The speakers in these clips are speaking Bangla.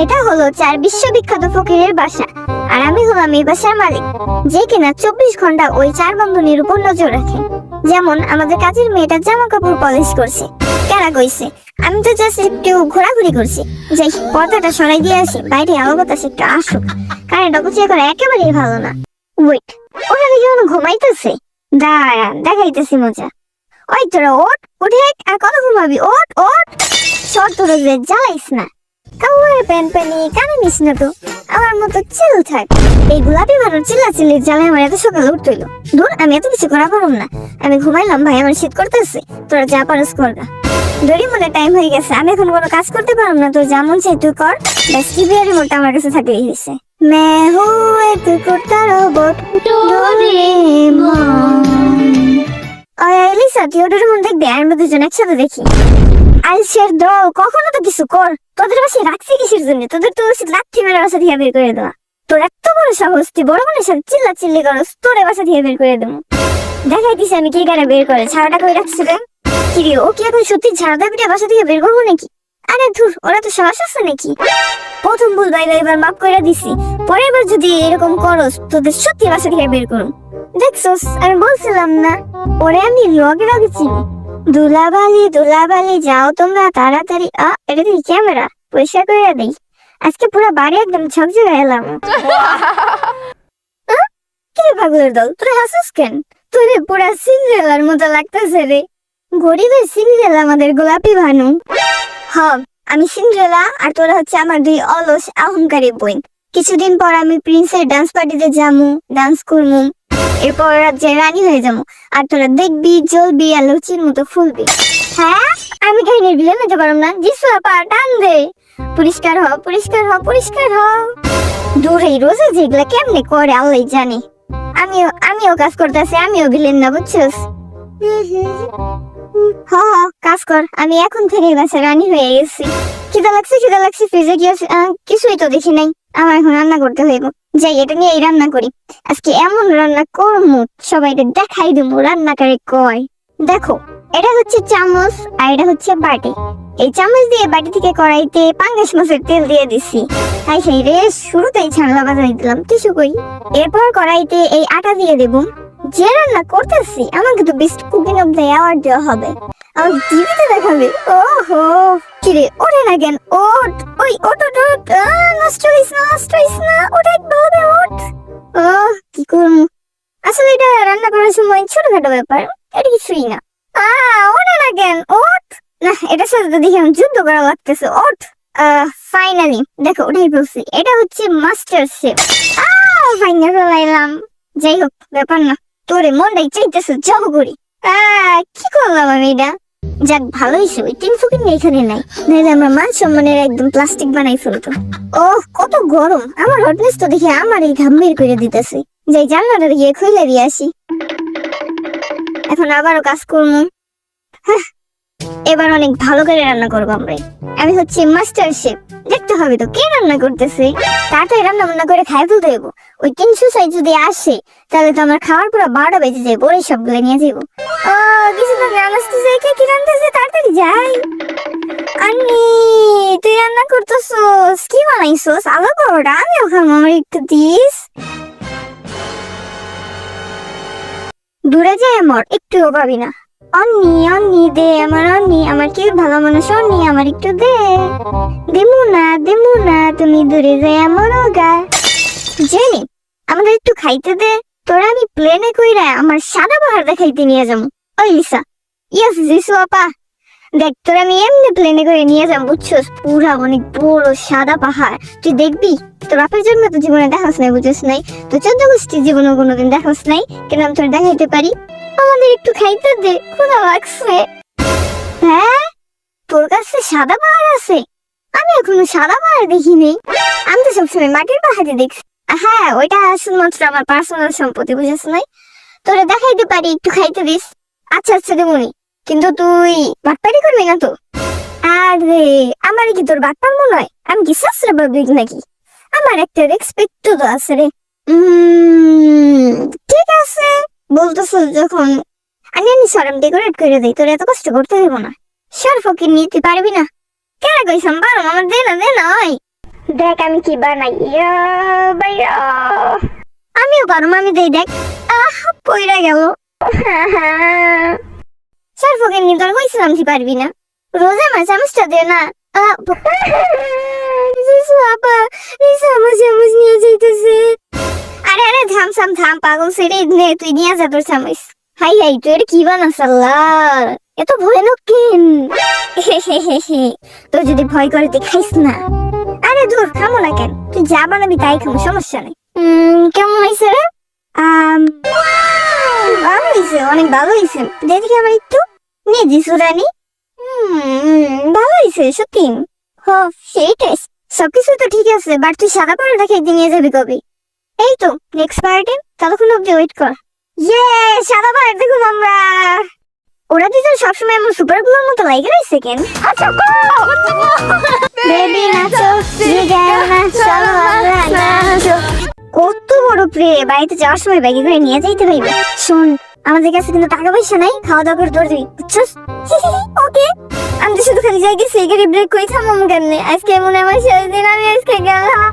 এটা হলো 4 বিশ্ববিখ্যাত ফকিরের বাসা, আর আমি হলাম এই বাসার মালিক, যে কিনা 24 ঘন্টা ওই 4 বন্ধনীর উপর নজর রাখে। যেমন আমাদের কাজের মেয়েটা জামা কাপড় পলিশ করছে, কেনা কইছে, আমি তো জাস্ট একটু ঘোরাঘুরি করছি। যাই পর্দাটা সরাই দিয়ে আসি, বাইরে আলো বাতাস একটু আসুক। কারেন্ট অপচয় করা একেবারেই ভালো না। ওয়েট, ওরা দেখি ঘুমাইতেছে। দাঁড়া, দেখাইতেছি মজা। ওই তোরা ওঠ, উঠে আর কত ঘুমাবি? ওঠ ওঠ, শর্ট তোরা জ্বালাইস না। কাউরে প্যানি কানে নিস না তো, আমার মতো চিল থাক। এই গোলাপি মানুষ চিল্লাচিল্লির জ্বালায় আমার এত সকালে উঠতে হইলো। দূর, আমি এত কিছু করা পারুম না। আমি ঘুমাইলাম ভাই, আমার শীত করতেছে। তোরা যা পারস করগা। দড়ি মনে টাইম হয়ে গেছে, আমি এখন কোনো কাজ করতে পারলাম না। তোর যেমন চাই তুই কর, ব্যাস টিভির রিমোটটা আমার কাছে থাকলেই হয়েছে। मैं हूँ एक कुत्ता रोबोट डोरेमन। এলিসা, তুই ওটার মধ্যে দেখবি, আমরা দুজন একসাথে দেখি। আলসের দল, কখনো তো কিছু কর। তোদের বাসায় রাখছি কিসের জন্য? তোদের তো উচিত লাঠি মেরে বাসা থেকে বের করে দেওয়া। তোর এত বড় সাহস, তুই বড় মানুষের সাথে চিল্লা চিল্লি করস, তোরে বাসা থেকে বের করে দেবো। দেখাই দিছি আমি কি করে বের করে। ছাড়াটা করে রাখছি রে। কি রে, ও কি এখন সত্যি ঝাড়া দাবিটা বাসা থেকে বের করবো নাকি? আরে ধুর, ওরা তো সাহস আছে নাকি? প্রথম ভুল ভাই এবার মাফ করে দিছি, পরের বার যদি এরকম করস তোদের সত্যি বাসা থেকে বের করুন। দেখছস, আমি বলছিলাম না, ওরে আমি লগে লগে চিনি। দুলাবালি যাও তোমরা তাড়াতাড়ি। এটা কি ক্যামেরা? পরিষ্কার করে দেই। আজকে পুরো বাড়ি একদম ঝকঝকে এলাম। কি পাগলের দল, তোরা হাসিস কেন? তোরে পুরা সিন্ড্রেলার মতো লাগতেছে রে। গরিবের সিন্ড্রেলা আমাদের গোলাপি ভানু। হ্যাঁ, আমি সিন্ড্রেলা, আর তোরা হচ্ছে আমার দুই অলস অহংকারী বোন। কিছুদিন পর আমি প্রিন্সের ডান্স পার্টিতে যামু, ডান্স করমু, এরপর রাজ্যে রানী হয়ে যাবো। আর তোরা দেখবি, জ্বলবি, আর লুচির মতো ফুলবি। হ্যাঁ, আমি কাহিনীর ভিলেন হতে পারলাম না। যিশু আপা, টান দে। পরিষ্কার হ, পরিষ্কার হ, পরিষ্কার হ। দূর, এই রোজা যেগুলা কেমনে করে আল্লাহ জানে। আমিও কাজ করতেছি, আমিও ভিলেন না, বুঝছিস? হ হ, কাজ কর। আমি এখন থেকে বাসা রানী হয়ে গেছি। খিদা লাগছে, ফ্রিজে কি আছে? কিছুই তো দেখি নাই। আমার এখন রান্না করতে হইব। যাই, এটা নিয়ে এই রান্না করি। আজকে এমন রান্না করমু, সবাই দেখাই দেবো রান্না করে কয়। দেখো, এটা হচ্ছে চামচ, আর এটা হচ্ছে বাটি। এই চামচ দিয়ে বাটি থেকে কড়াইতে পাঙ্গাস মাছের তেল দিয়ে দিছি। তাই সেই রে, শুরুতেই ছানলা বাজাই দিলাম, টিস্যু কই। এরপর কড়াইতে এই আটা দিয়ে দেবো। যে রান্না করতেছি, আমাকে তো best cooking of the award দেওয়া হবে। আমার টিভিতে দেখাবে। ওহো, কিরে ওঠে না কেন? ওঠ, ওই ওঠ ওঠ ওঠ। নষ্ট হইস না, ওটা একবার ওঠ। কি করবো আসলে, এটা রান্না করার সময় ছোটখাটো ব্যাপার, এটা কিছুই না। ওঠে না কেন? ওঠ না, এটার সাথে তো দেখি আমি যুদ্ধ করা লাগতেছে। ওঠ। ফাইনালি দেখো, ওটাই বলছি, এটা হচ্ছে মাস্টার শেফ। ফাইনাল ফেলাইলাম। যাই হোক, ব্যাপার না। তোরে মনটাই চাইতেছে জব করি। কি করলাম আমি এটা? যাক, ভালো হয়েছে ওই তিন ফুকিন এখানে নাই, নাহলে আমরা মান সম্মানের একদম প্লাস্টিক বানাই ফেলতো। কত গরম! আমার হটনেস তো দেখে আমার এই ঘাম বের করে দিতেছে। যাই, জানলাটা গিয়ে খুলে দিয়ে আসি। এখন আবারও কাজ করবো। এবার অনেক ভালো করে রান্না করবো আমরা। আমি হচ্ছে মাস্টার শেফ। দেখতে হবে তো কে রান্না করতেছে। তাড়াতাড়ি রান্না বান্না করে খাই ফেলতে দেবো। ওই 300 যদি আসে, তাহলে তো আমার খাওয়ার পুরো 12টা বেজে যাবে। ওই সবগুলো নিয়ে যাবো। কিছু না, আসতেছে। কি রান্নাছে? তাড়াতাড়ি যাই। আন্নি, তুই রান্না করতেছস? কি বানাইছস? আলু পরোটা? আমিও খাবো, আমার একটু দিস। দূরে যাই, আমার একটুও পাবি না। অন্নি দে, আমার কি ভালো মানুষ। অন্নি, আমার একটু দে। দেমু না, তুমি দূরে যাই আমার গা। জেনি, আমাদের একটু খাইতে দে। তোরা আমি প্লেনে কইরা আমার সাদা পাহাড় দেখাইতে নিয়ে যাবো। ওই লিসা। ইয়েস যিশু আপা, দেখ, তোরা আমি এমনি প্লেনে করে নিয়ে যাবো, বুঝছস? পুরা অনেক বড় সাদা পাহাড়। তুই দেখবি, তোর বাপের জন্য তো জীবনে দেখাস নাই, বুঝছিস নাই? তো 14 গোষ্ঠী জীবনে কোনোদিন দেখাস নাই, কেন আমি তোর দেখাইতে পারি। আমাদের একটু খাইতে দে, ক্ষুধা লাগছে। হ্যাঁ, তোর কাছে সাদা পাহাড় আছে? আমি এখনো সাদা পাহাড় দেখিনি। আমি তো সবসময় মাটির পাহাড়ে দেখছি। হ্যাঁ, ওইটা শুধুমাত্র আমার পার্সোনাল সম্পত্তি, বুঝছিস নাই? তোরা দেখাইতে পারি, একটু খাইতে দিস। আচ্ছা দেবনি, কিন্তু তুই বাটপারি করবি না তো? আরে, আমার কি তোর বাটপার মনে হয়? আমি কি সাসরা পাবলিক নাকি? আমার একটা রেসপেক্ট তো আছে রে। ঠিক আছে, বলতেছ যখন। আমি সরম ডেকোরেট করে দিই, তোর এত কষ্ট করতে দেবো না। সর ফকির নিয়ে তুই পারবি না? কেন কইসাম, পারো আমার। দে না ওই। দেখ আমি কি বানাই। ইয়া বাইরা, আমিও পারুম, আমি দেই দেখ। পইরা গেল। স্যার ফোকে নি তোর কইছিলাম তুই পারবি না। রোজা আমার চামচটা দে না। আপা চামচ নিয়ে যাইতেছে। আরে আরে থাম থাম থাম, পাগল ছেড়ে নে, তুই নিয়ে যা তোর চামচ। হাই হাই, তুই এটা কি বানাস আল্লাহ, এত ভয়ানক কেন? তোর যদি ভয় করে তুই খাইস না। আরে দূর, খামো না কেন, তুই যা বানাবি তাই খামো, সমস্যা নেই। কেমন হয়েছে রে? ভালো হয়েছে, অনেক ভালো হয়েছে। দেখি আমার একটু নিয়ে দিস রানী। ভালো হয়েছে সত্যি। হ, সেই টেস্ট, সবকিছু তো ঠিক আছে, বাট তুই সাদা পরোটা খেতে নিয়ে যাবি কবে? এই তো নেক্সট পার্টি, ততক্ষণ অব্দি ওয়েট কর। ইয়ে, সাদা পরোটা দেখুন আমরা। ওরা দুজন সবসময় এমন সুপার গুলোর মতো লাইকে রয়েছে কেন? বেবি নাচো, জিগাও না, চলো আমরা নাচো। কত বড় প্রে, বাড়িতে যাওয়ার সময় ব্যাগে করে নিয়ে যাইতে পারবে। শোন, আমাদের কাছে কিন্তু টাকা পয়সা নাই, খাওয়া দাওয়া করে দৌড় দিবি, বুঝছস? ওকে, আমি তো শুধু খালি যাই গেছি, গাড়ি ব্রেক করে থামাম কেমনে? আজকে মনে আমার শেষ দিন, আমি আজকে গেলাম।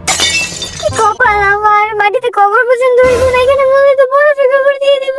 কি কপাল আমার, মাটিতে কবর পর্যন্ত হইব না, এখানে মনে তো বড় কবর দিয়ে দিব।